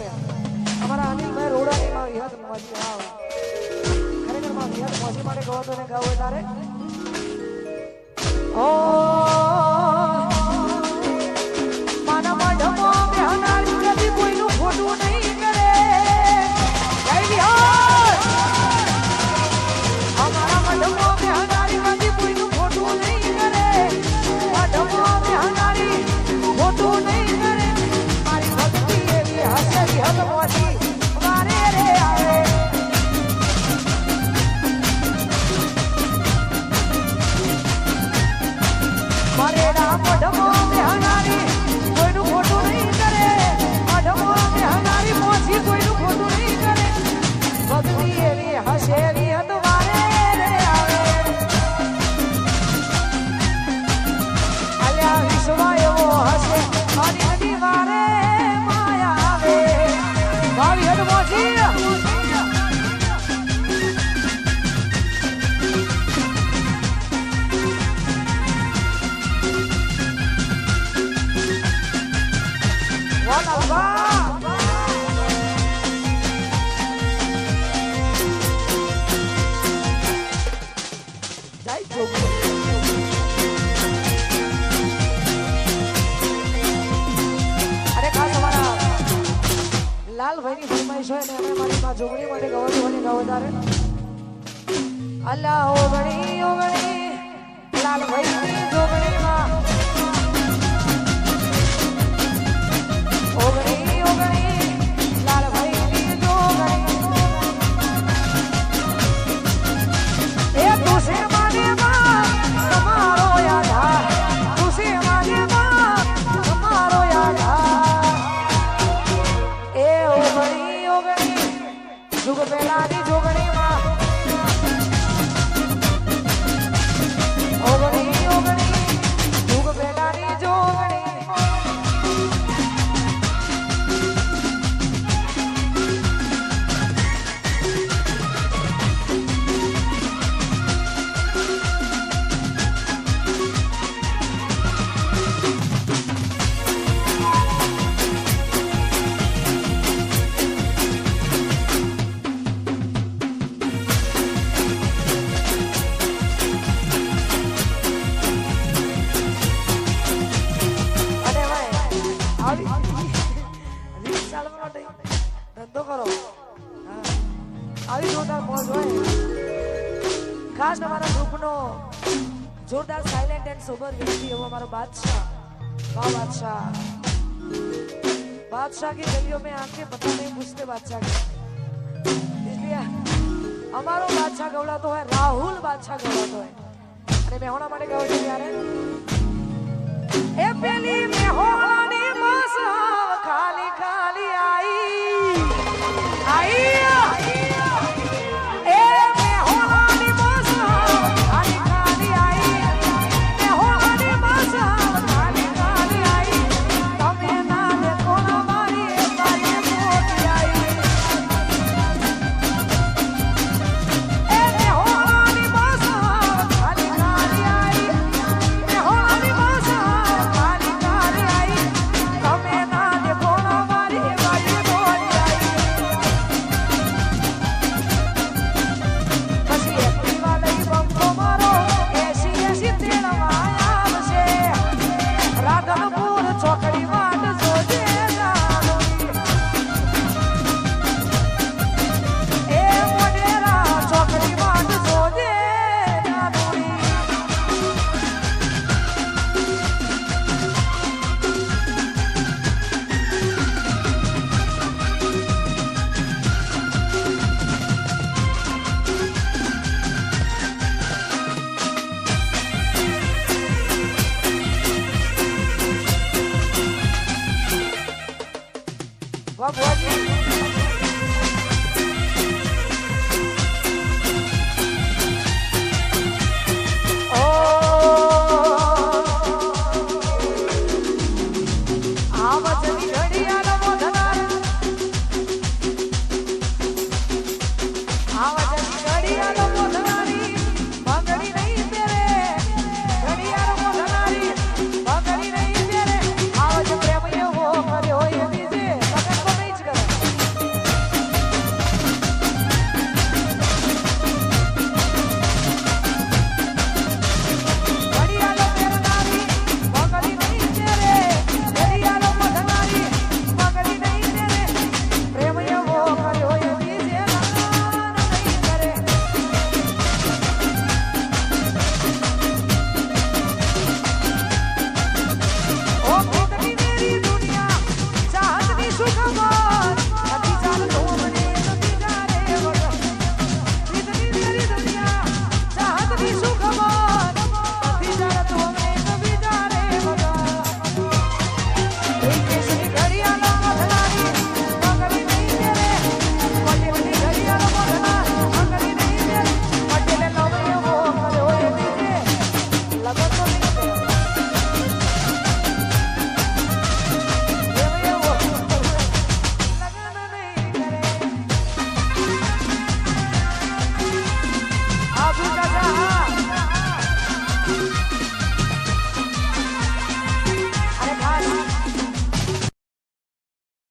છે અમારા અનિલભાઈ રોડાની માં વિહત મોજી આવ ખરેખર માં વિહત મોજી માટે ગવો તો ને ગાવ હોય તારે ઓ માના મઢમો બેહનારી કદી કોઈનું ખોટું નહીં કરે જય વિહાર અમારા મઢમો બેહનારી કદી કોઈનું ખોટું નહીં કરે મઢમો બેહનારી ખોટું નહીં કરે મારી ભક્તિ એવી હશે વિહત મોજી મારે રે આવે મારે રામ મઢમો બેહનારી કોઈનું ખોટું નહીં કરે મઢમો બેહનારી મોજી કોઈનું ખોટું નહીં કરે ભક્તિ એવી હશે વિહત મારે રે આવે અલ્યા વિશ્વા એવો હશે મારી નદી મારે માયા આવે ભાવી હદ મોજી લાલભાઈની ફરમાઈશ હોય ને અમે મારી માં જોગણી માટે ગવડવાની ગવદારે અલ્લાહ ઓગણી ઓગણી લાલભાઈની જોગણીમાં ઓગણી ઓગણી લાલભાઈની જોગણી એ તુસે માને માં તમારો યાદ તુસે માને માં તમારો યાદ जुग पेलानी जोगणीમાં ઓગણી ઓગણી जुग पेलानी जोगणी ધંધો કરો આવી જોરદાર મોજ હોય ખાસ અમારા ગ્રુપનો જોરદાર સાયલેન્ટ એન્ડ સોબર વ્યક્તિ એવો हमारा बादशाह वाह बादशाह बादशाह की गलियों में आके पता नहीं पूछते बादशाह के इसलिए हमारो बादशाह गवड़ा तो है राहुल बादशाह गवड़ा तो है अरे मैं होना माटे गवड़ा यार ए पेली में होनी मसा खाली खाली आई आई આવત